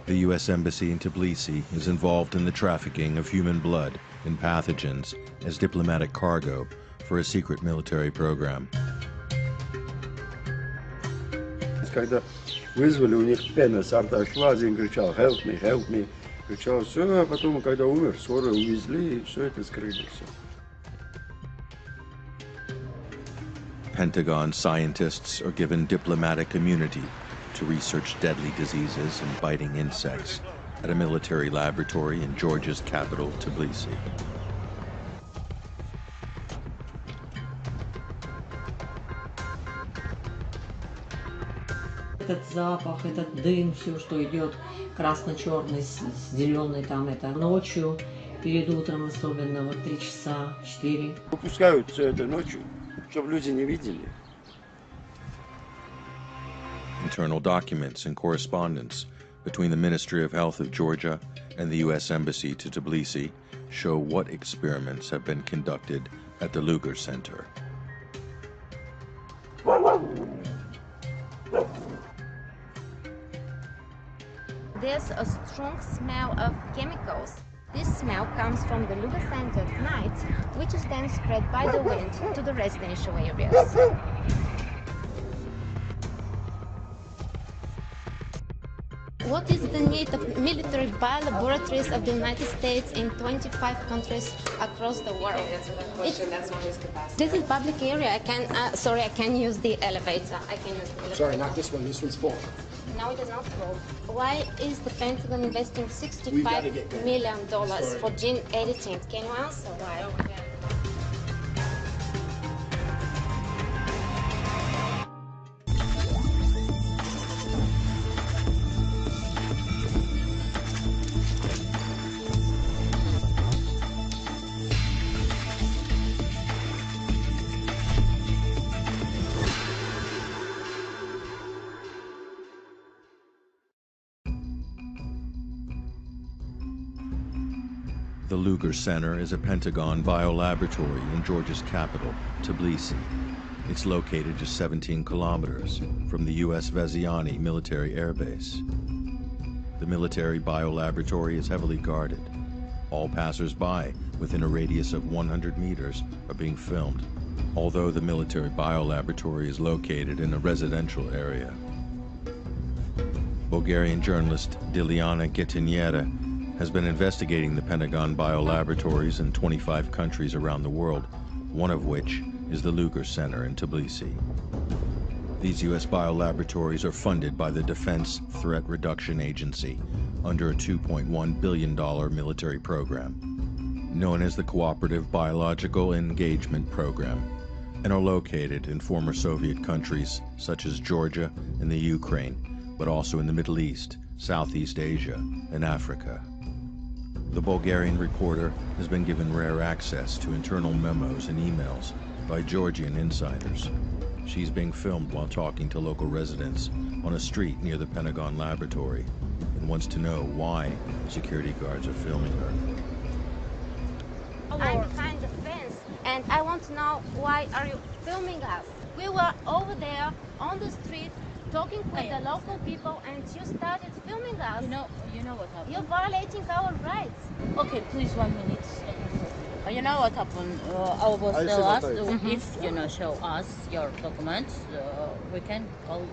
The U.S. Embassy in Tbilisi is involved in the trafficking of human blood and pathogens as diplomatic cargo for a secret military program. Когда вызвали, у них пена с рта шла, один кричал help me, кричал все, а потом, когда умер, скоро увезли и все это скрыли. Все. Pentagon scientists are given diplomatic immunity to research deadly diseases and biting insects at a military laboratory in Georgia's capital, Tbilisi. Этот запах, этот дым, все, что идет красно-черный, с зеленый там, это ночью, перед утром особенно, вот 3 часа, 4. Выпускают все это ночью, чтобы люди не видели. Internal documents and correspondence between the Ministry of Health of Georgia and the U.S. Embassy to Tbilisi show what experiments have been conducted at the Lugar Center. There's a strong smell of chemicals. This smell comes from the Lugar Center at night, which is then spread by the wind to the residential areas. What is the need of military biolaboratories of the United States in 25 countries across the world? That's another question. That's not his capacity. This is public area. I can use the elevator. I can use the elevator. Sorry, not this one. This one's full. No, it is not full. Why is the Pentagon investing $65 million for gene editing? Can you answer why? The Lugar Center is a Pentagon biolaboratory in Georgia's capital, Tbilisi. It's located just 17 kilometers from the U.S. Veziani military airbase. The military biolaboratory is heavily guarded. All passers-by within a radius of 100 meters are being filmed, although the military biolaboratory is located in a residential area. Bulgarian journalist Diliana Getiniera has been investigating the Pentagon biolaboratories in 25 countries around the world, one of which is the Lugar Center in Tbilisi. These U.S. biolaboratories are funded by the Defense Threat Reduction Agency under a $2.1 billion military program, known as the Cooperative Biological Engagement Program, and are located in former Soviet countries such as Georgia and the Ukraine, but also in the Middle East, Southeast Asia, and Africa. The Bulgarian reporter has been given rare access to internal memos and emails by Georgian insiders. She's being filmed while talking to local residents on a street near the Pentagon laboratory and wants to know why security guards are filming her. I'm behind the fence and I want to know why are you filming us? We were over there on the street talking with the local people and you started filming us. You know what happened. You're violating our rights. Okay, please 1 minute. You know what happened? Our boss tell us if you show us your documents, we can call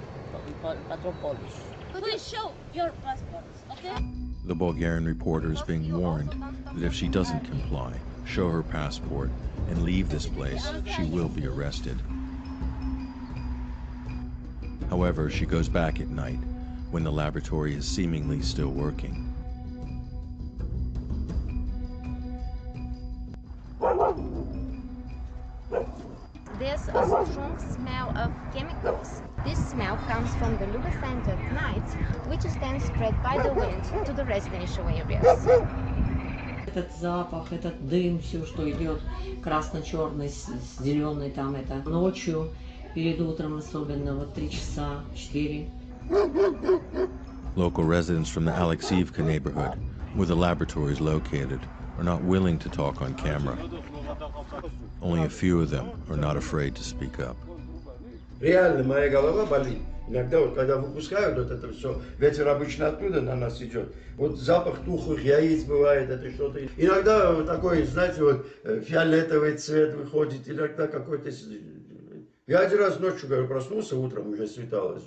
patrol police. Please show your passports, okay? The Bulgarian reporter is being warned that if she doesn't comply, show her passport, and leave this place, she will be arrested. However, she goes back at night when the laboratory is seemingly still working. There's a strong smell of chemicals. This smell comes from the Lugar Center at night, which is then spread by the wind to the residential areas. Этот запах, этот дым, все, что идет красно-черный, с зеленый там, это ночью, перед утром особенно, вот 3 часа, 4. Local residents from the Alexeivka neighborhood, where the laboratory is located, are not willing to talk on camera. Only a few of them are not afraid to speak up. Реально моя голова болит. Иногда вот когда выпускают вот это все, ветер обычно оттуда на нас идет. Вот запах тухлых яиц бывает, это что-то. Иногда вот такой, знаете, вот фиолетовый цвет выходит, иногда какой-то... Я один раз ночью, говорю, проснулся, утром уже светалось.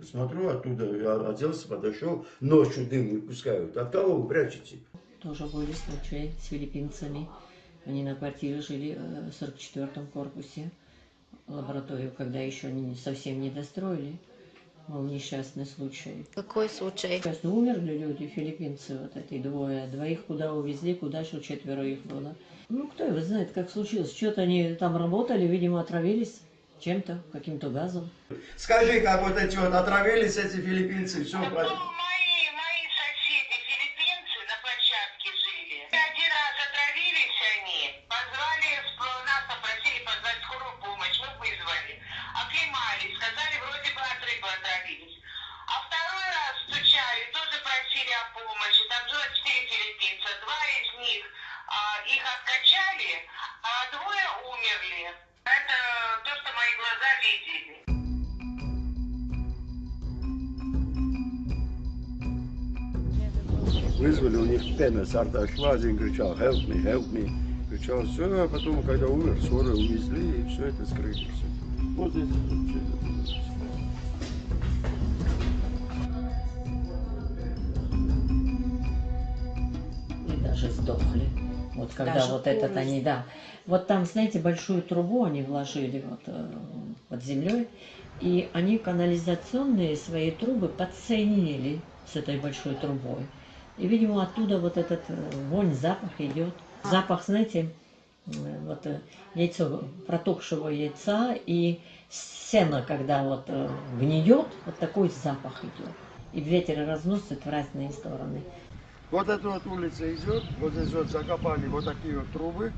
Смотрю оттуда, я оделся, подошел, ночью дым выпускают. От кого вы прячете? Тоже были случаи с филиппинцами. Они на квартире жили в 44-м корпусе. Лабораторию, когда еще они совсем не достроили. Был несчастный случай. Какой случай? Сейчас умерли люди, филиппинцы, вот эти двоих куда увезли, куда еще 4 их было. Ну, кто его знает, как случилось. Что-то они там работали, видимо, отравились чем-то, каким-то газом. Скажи, как вот эти вот отравились эти филиппинцы, все. Мои соседи филиппинцы на площадке жили. Один раз отравились они, позвали, нас попросили позвать скорую помощь, мы вызвали. Оклемались, сказали, вроде бы от рыбы отравились. А второй раз стучали, тоже просили о помощи. Там было 4 филиппинца, 2 из них их откачали, а 2 умерли. Это то, что мои глаза видели. Вызвали, у них пена с рта шла, один кричал help me, кричал все, а потом, когда умер, скоро увезли, и все это скрыли. Все. Вот здесь все это. И даже сдохли. Вот когда даже вот этот они, да. Вот там, знаете, большую трубу они вложили вот под землей, и они канализационные свои трубы подсоединили с этой большой трубой. И, видимо, оттуда вот этот вонь, запах идет. Запах, знаете, вот яйцо, протухшего яйца и сено, когда вот гниет, вот такой запах идет. И ветер разносит в разные стороны. Вот эта вот улица идет, вот здесь вот закопали вот такие вот трубы,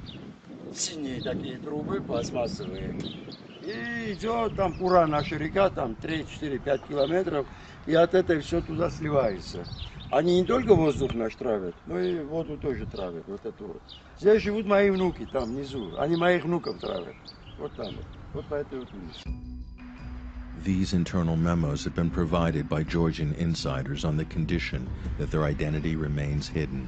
синие такие трубы, пластмассовые. И идет там Пура, наша река, там 3, 4, 5 километров, и от этой все туда сливается. Они не только воздух наш травят, но и воду тоже травят, вот эту вот. Здесь живут мои внуки, там внизу, они моих внуков травят, вот там вот по этой вот улице. These internal memos have been provided by Georgian insiders on the condition that their identity remains hidden.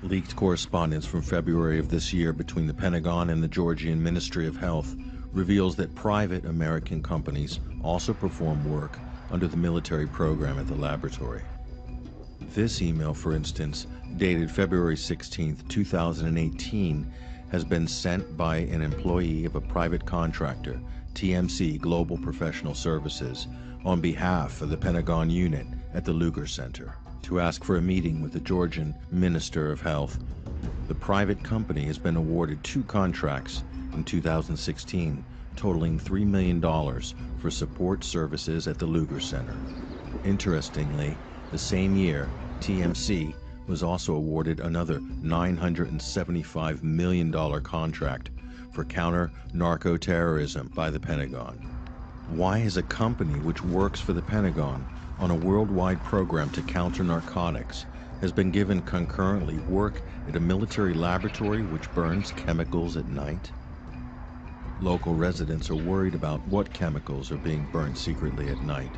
Leaked correspondence from February of this year between the Pentagon and the Georgian Ministry of Health reveals that private American companies also perform work under the military program at the laboratory. This email, for instance, dated February 16, 2018, has been sent by an employee of a private contractor, TMC Global Professional Services, on behalf of the Pentagon unit at the Lugar Center to ask for a meeting with the Georgian Minister of Health. The private company has been awarded 2 contracts in 2016, totaling $3 million for support services at the Lugar Center. Interestingly, the same year, TMC was also awarded another $975 million contract for counter-narco-terrorism by the Pentagon. Why is a company which works for the Pentagon on a worldwide program to counter narcotics has been given concurrently work at a military laboratory which burns chemicals at night? Local residents are worried about what chemicals are being burned secretly at night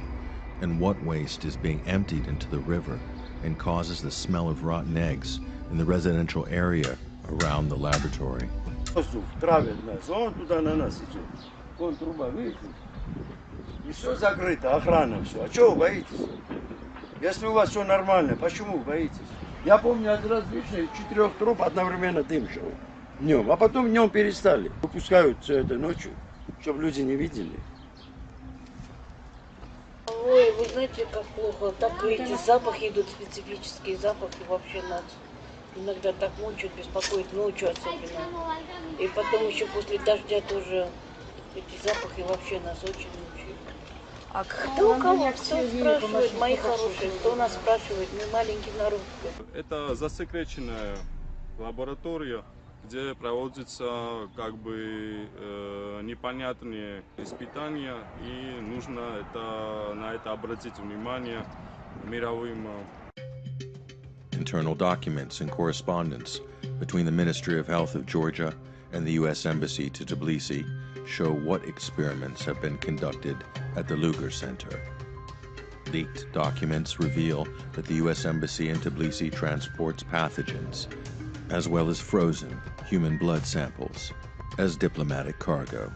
and what waste is being emptied into the river and causes the smell of rotten eggs in the residential area around the laboratory. Воздух травит нас, он туда на нас идет. Вон труба, видите? И все закрыто, охрана все. А чего вы боитесь? Если у вас все нормально, почему вы боитесь? Я помню, один раз лично из 4 труб одновременно дым шел днем, а потом днем перестали. Выпускают все это ночью, чтобы люди не видели. Ой, вы знаете, как плохо. Так эти запахи идут, специфические запахи вообще нас. Иногда так мучают, беспокоит ночью особенно. И потом еще после дождя тоже эти запахи вообще нас очень мучают. А кто у кого, кто спрашивает, мои хорошие, кто нас спрашивает, мы маленький народ. Это засекреченная лаборатория, где проводятся как бы непонятные испытания, и нужно на это обратить внимание мировым. Internal documents and correspondence between the Ministry of Health of Georgia and the U.S. Embassy to Tbilisi show what experiments have been conducted at the Lugar Center. Leaked documents reveal that the U.S. Embassy in Tbilisi transports pathogens, as well as frozen human blood samples, as diplomatic cargo.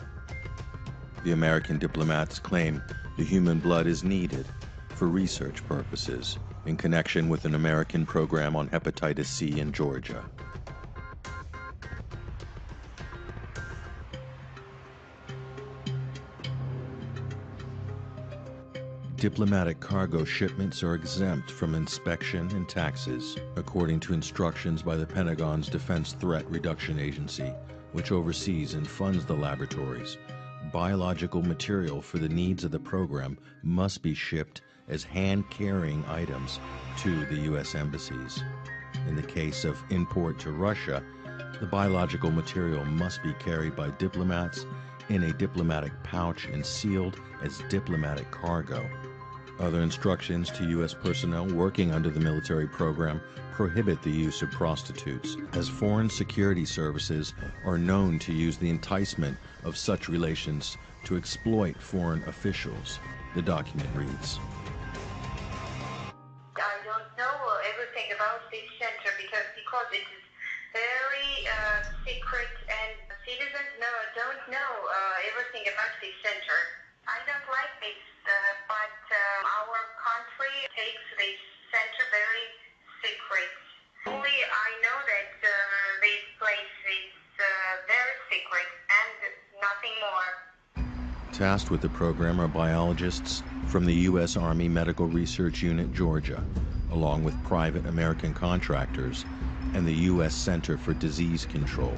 The American diplomats claim the human blood is needed for research purposes in connection with an American program on hepatitis C in Georgia. Diplomatic cargo shipments are exempt from inspection and taxes, according to instructions by the Pentagon's Defense Threat Reduction Agency, which oversees and funds the laboratories. Biological material for the needs of the program must be shipped as hand-carrying items to the U.S. embassies. In the case of import to Russia, the biological material must be carried by diplomats in a diplomatic pouch and sealed as diplomatic cargo. Other instructions to U.S. personnel working under the military program prohibit the use of prostitutes, as foreign security services are known to use the enticement of such relations to exploit foreign officials, the document reads. I don't know everything about this center because it is very secret and citizens don't know everything about this center. I don't like this, but our country takes this center very secret. Only I know that this place is very secret and nothing more. Tasked with the program are biologists from the U.S. Army Medical Research Unit, Georgia, along with private American contractors and the U.S. Center for Disease Control.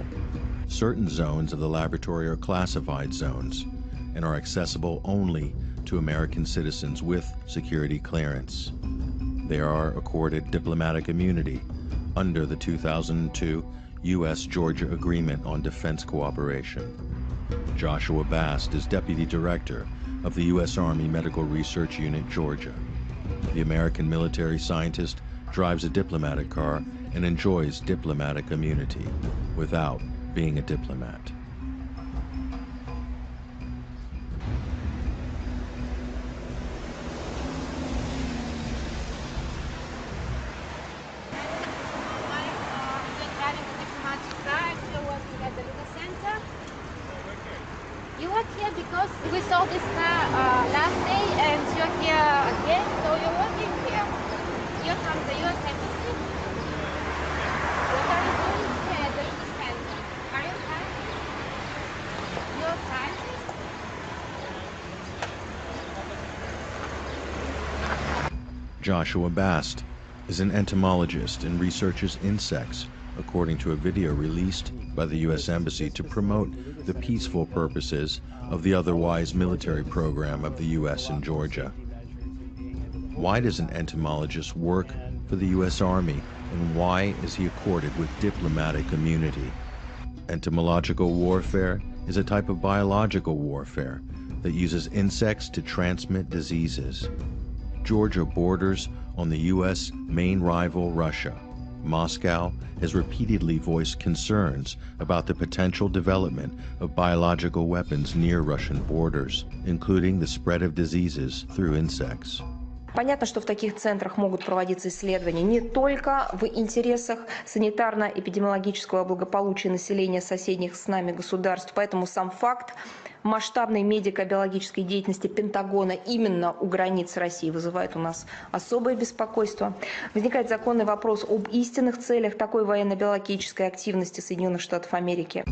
Certain zones of the laboratory are classified zones and are accessible only to American citizens with security clearance. They are accorded diplomatic immunity under the 2002 U.S.-Georgia Agreement on Defense Cooperation. Joshua Bast is Deputy Director of the U.S. Army Medical Research Unit, Georgia. The American military scientist drives a diplomatic car and enjoys diplomatic immunity without being a diplomat. You are here because we saw this car last day and you're here again, so you're working here. You're from the U.S. Embassy. What are you doing here at the Lugar Center? Are you a scientist? You're a scientist? Joshua Bast is an entomologist and researches insects, according to a video released by the U.S. Embassy to promote the peaceful purposes of the otherwise military program of the U.S. in Georgia. Why does an entomologist work for the U.S. Army, and why is he accorded with diplomatic immunity? Entomological warfare is a type of biological warfare that uses insects to transmit diseases. Georgia borders on the U.S. main rival, Russia. Moscow has repeatedly voiced concerns about the potential development of biological weapons near Russian borders, including the spread of diseases through insects. Понятно, что в таких центрах могут проводиться исследования не только в интересах санитарно-эпидемиологического благополучия населения соседних с нами государств, поэтому сам факт масштабной медико-биологической деятельности Пентагона именно у границ России вызывает у нас особое беспокойство. Возникает законный вопрос об истинных целях такой военно-биологической активности Соединенных Штатов Америки.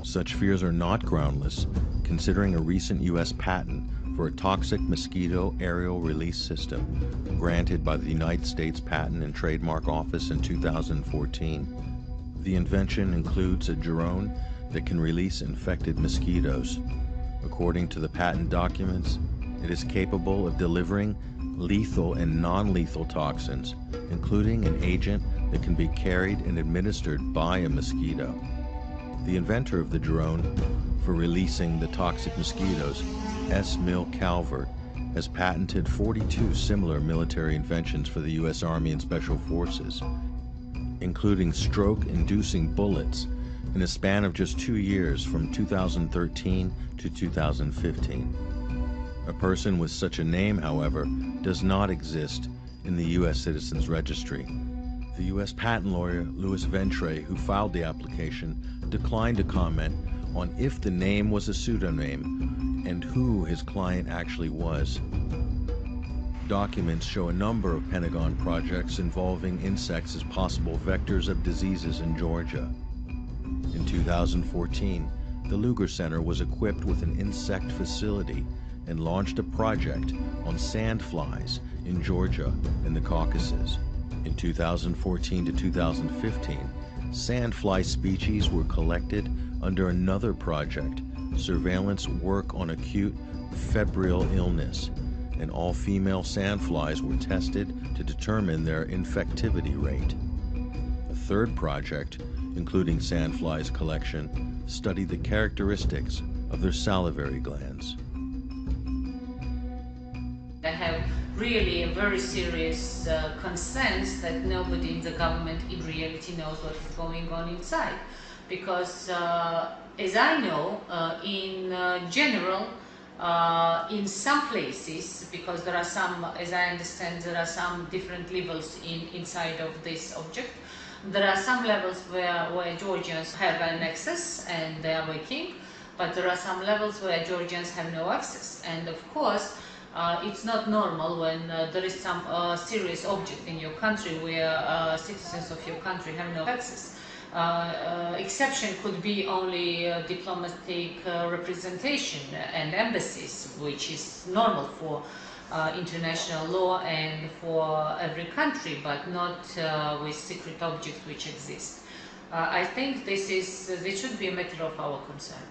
Such fears are not groundless, considering a recent U.S. patent for a toxic mosquito aerial release system granted by the United States Patent and Trademark Office in 2014. The invention includes a drone that can release infected mosquitoes. According to the patent documents, it is capable of delivering lethal and non-lethal toxins, including an agent that can be carried and administered by a mosquito. The inventor of the drone for releasing the toxic mosquitoes, S. Mill Calvert, has patented 42 similar military inventions for the U.S. Army and Special Forces, including stroke-inducing bullets in a span of just 2 years from 2013 to 2015. A person with such a name, however, does not exist in the U.S. Citizens Registry. The U.S. patent lawyer, Louis Ventre, who filed the application, declined to comment on if the name was a pseudonym and who his client actually was. Documents show a number of Pentagon projects involving insects as possible vectors of diseases in Georgia. In 2014, the Lugar Center was equipped with an insect facility and launched a project on sandflies in Georgia and the Caucasus. In 2014 to 2015, sandfly species were collected under another project, Surveillance Work on Acute Febrile Illness, and all female sandflies were tested to determine their infectivity rate. A third project, including sandflies collection, studied the characteristics of their salivary glands. I have really a very serious concerns that nobody in the government in reality knows what is going on inside. Because as I know, in general, in some places, because there are some, as I understand, there are some different levels inside of this object. There are some levels where Georgians have an access and they are working, but there are some levels where Georgians have no access. And of course, it's not normal when there is some serious object in your country where citizens of your country have no access. Exception could be only diplomatic representation and embassies, which is normal for international law and for every country, but not with secret objects which exist. I think this should be a matter of our concern.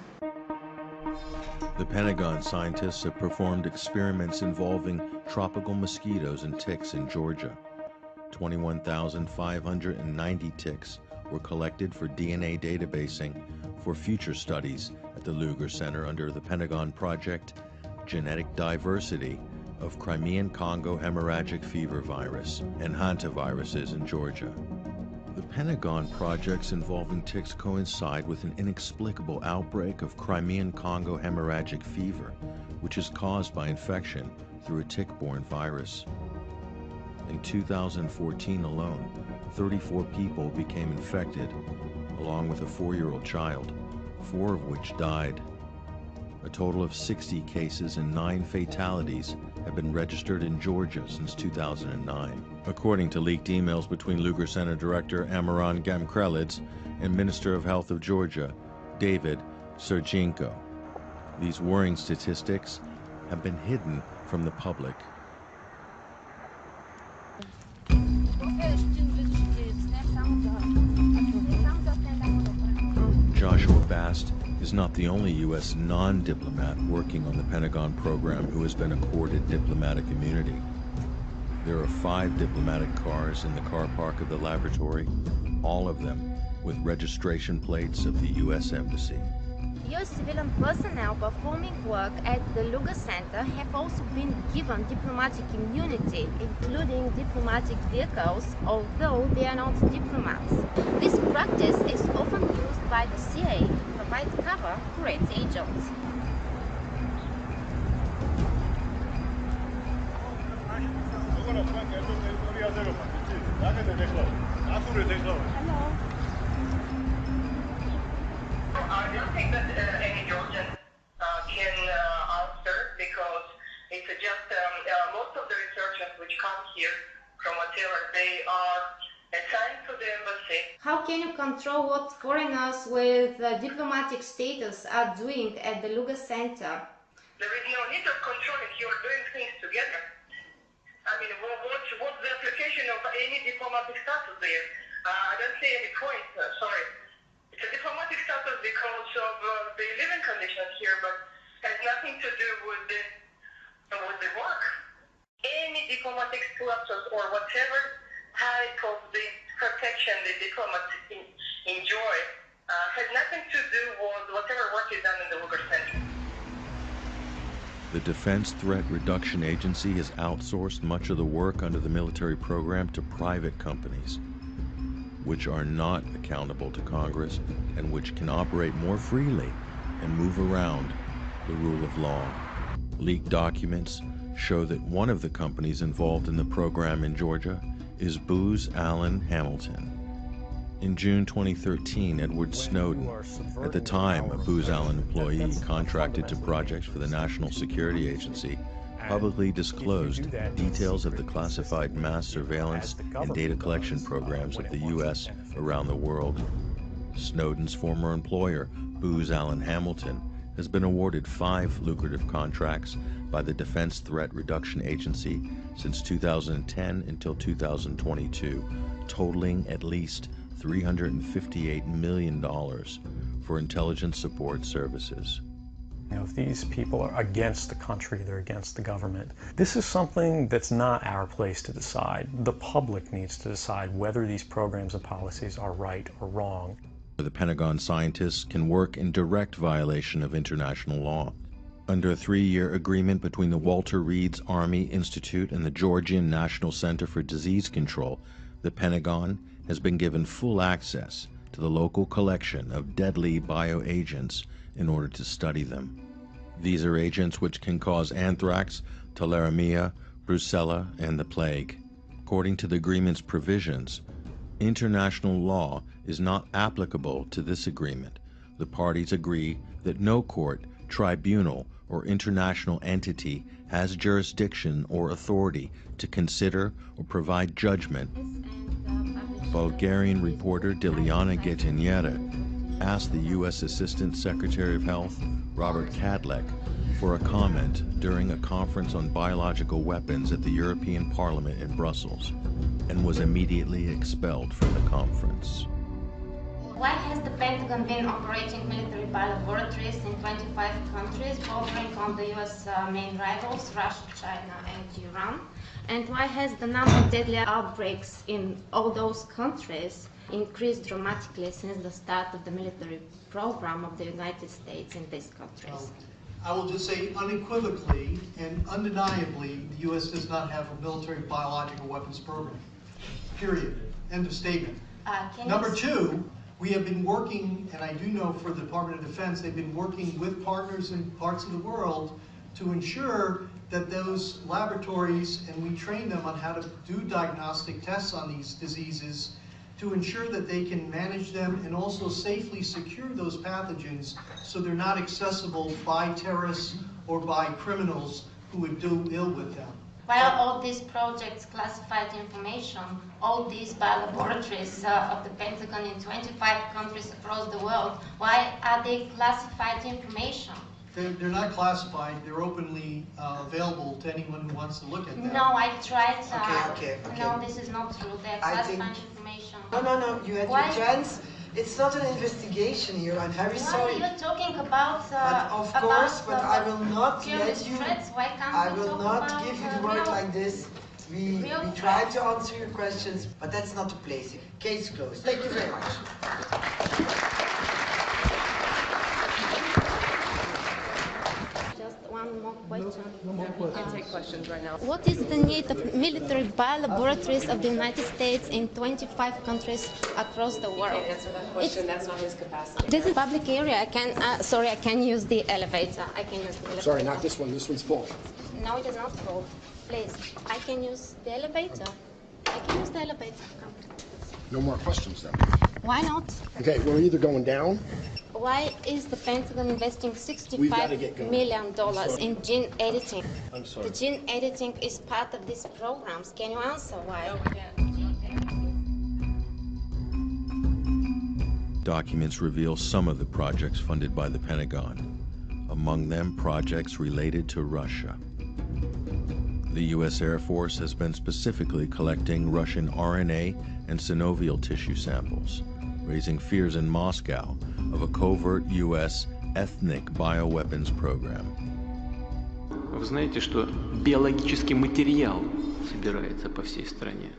The Pentagon scientists have performed experiments involving tropical mosquitoes and ticks in Georgia. 21,590 ticks were collected for DNA databasing for future studies at the Lugar Center under the Pentagon project Genetic Diversity of Crimean Congo Hemorrhagic Fever Virus and hantaviruses in Georgia. The Pentagon projects involving ticks coincide with an inexplicable outbreak of Crimean Congo hemorrhagic fever, which is caused by infection through a tick-borne virus. In 2014 alone, 34 people became infected, along with a 4-year-old child, 4 of which died. A total of 60 cases and 9 fatalities have been registered in Georgia since 2009, according to leaked emails between Lugar Center Director Amaran Gamkrelidze and Minister of Health of Georgia, David Serchenko. These worrying statistics have been hidden from the public. Joshua Bast is not the only U.S. non-diplomat working on the Pentagon program who has been accorded diplomatic immunity. There are 5 diplomatic cars in the car park of the laboratory, all of them with registration plates of the U.S. Embassy. U.S. civilian personnel performing work at the Lugar Center have also been given diplomatic immunity, including diplomatic vehicles, although they are not diplomats. This practice is often used by the CIA to provide cover for its agents. Hello. I don't think that any Georgian can answer, because it's just most of the researchers which come here from whatever, they are assigned to the embassy. How can you control what foreigners with diplomatic status are doing at the Lugar Center? There is no need of controlling. You are doing things together. I mean, what's the application of any diplomatic status there? I don't see any point, sorry. It's a diplomatic status because of the living conditions here, but has nothing to do with the work. Any diplomatic status or whatever type of the protection the diplomats enjoy has nothing to do with whatever work is done in the Lugar Center. The Defense Threat Reduction Agency has outsourced much of the work under the military program to private companies. which are not accountable to Congress and which can operate more freely and move around the rule of law. Leaked documents show that one of the companies involved in the program in Georgia is Booz Allen Hamilton. In June 2013, Edward Snowden, at the time a Booz Allen employee contracted to projects for the National Security Agency, publicly disclosed details of the classified mass surveillance and data collection programs of the U.S. around the world. Snowden's former employer, Booz Allen Hamilton, has been awarded 5 lucrative contracts by the Defense Threat Reduction Agency since 2010 until 2022, totaling at least $358 million for intelligence support services. If these people are against the country, they're against the government. This is something that's not our place to decide. The public needs to decide whether these programs and policies are right or wrong. The Pentagon scientists can work in direct violation of international law. Under a 3-year agreement between the Walter Reed's Army Institute and the Georgian National Center for Disease Control, the Pentagon has been given full access to the local collection of deadly bioagents in order to study them. These are agents which can cause anthrax, tularemia, brucella, and the plague. According to the agreement's provisions, international law is not applicable to this agreement. The parties agree that no court, tribunal, or international entity has jurisdiction or authority to consider or provide judgment. Bulgarian reporter Dilyana Getiniera asked the U.S. Assistant Secretary of Health, Robert Kadlec, for a comment during a conference on biological weapons at the European Parliament in Brussels, and was immediately expelled from the conference. Why has the Pentagon been operating military biolaboratories in 25 countries, bordering on the U.S. main rivals, Russia, China, and Iran? And why has the number of deadly outbreaks in all those countries increased dramatically since the start of the military program of the United States in these countries? I will just say unequivocally and undeniably, the U.S. does not have a military biological weapons program. Period. End of statement. Number 2, we have been working, and I do know for the Department of Defense, they've been working with partners in parts of the world to ensure that those laboratories, and we train them on how to do diagnostic tests on these diseases to ensure that they can manage them and also safely secure those pathogens so they're not accessible by terrorists or by criminals who would do ill with them. While all these projects classified information, all these biolaboratories of the Pentagon in 25 countries across the world, why are they classified information? They're not classified. They're openly available to anyone who wants to look at them. No, I tried. Okay. No, this is not true. They're classified information. No. You had your chance. It's not an investigation here. I'm very sorry. Why are you talking about? Of course, but I will not let you. Why can't I will not give you the word like this. We try to answer your questions, but that's not the place. Case closed. Thank you very much. One more question. No more questions. We can take questions right now. What is the need of military biolaboratories of the United States in 25 countries across the world? I can't answer that question. That's not his capacity. This is public area. I can use the elevator. I can use the elevator. Sorry, not this one. This one's full. No, it is not full. Please, I can use the elevator. I can use the elevator. No more questions then. Why not? Okay, we're either going down. Why is the Pentagon investing $65 million in gene editing? I'm sorry. The gene editing is part of these programs. Can you answer why? No, we can't. Documents reveal some of the projects funded by the Pentagon, among them projects related to Russia. The U.S. Air Force has been specifically collecting Russian RNA and synovial tissue samples, raising fears in Moscow of a covert U.S. ethnic bioweapons program. Вы знаете, что биологический материал собирается по всей стране,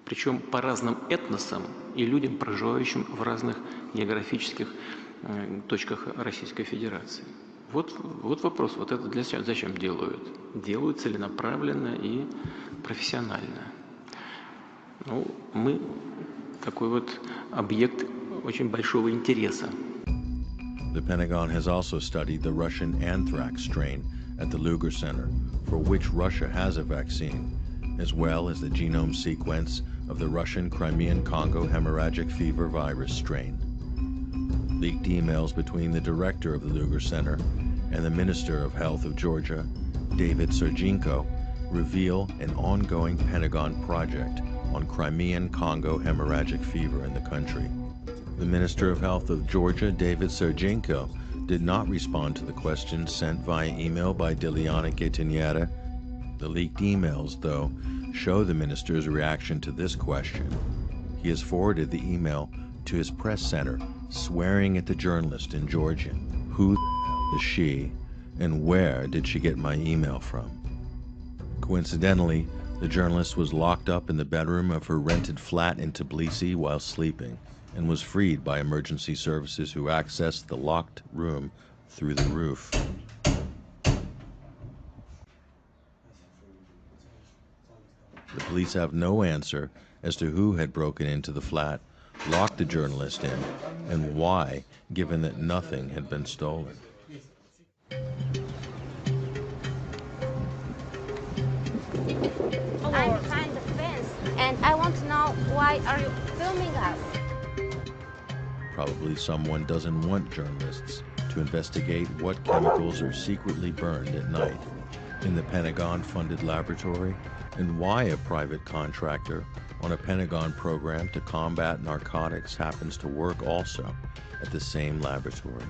причем по разным этносам и людям, проживающим в разных географических точках Российской Федерации. Вот вопрос, вот это зачем делают? Делают целенаправленно и профессионально. Ну, мы такой вот объект очень большого интереса. The Pentagon has also studied the Russian anthrax strain at the Lugar Center, for which Russia has a vaccine, as well as the genome sequence of the Russian Crimean Congo hemorrhagic fever virus strain. Leaked emails between the director of the Lugar Center and the Minister of Health of Georgia, David Sergenko, reveal an ongoing Pentagon project on Crimean Congo hemorrhagic fever in the country. The Minister of Health of Georgia, David Sergenko, did not respond to the questions sent via email by Diliana Getiniera. The leaked emails, though, show the minister's reaction to this question. He has forwarded the email to his press center, swearing at the journalist in Georgian. Who the hell is she, and where did she get my email from? Coincidentally, the journalist was locked up in the bedroom of her rented flat in Tbilisi while sleeping, and was freed by emergency services who accessed the locked room through the roof. The police have no answer as to who had broken into the flat, locked the journalist in, and why, given that nothing had been stolen. I'm behind the fence, and I want to know, why are you filming us? Probably someone doesn't want journalists to investigate what chemicals are secretly burned at night in the Pentagon-funded laboratory, and why a private contractor on a Pentagon program to combat narcotics happens to work also at the same laboratory.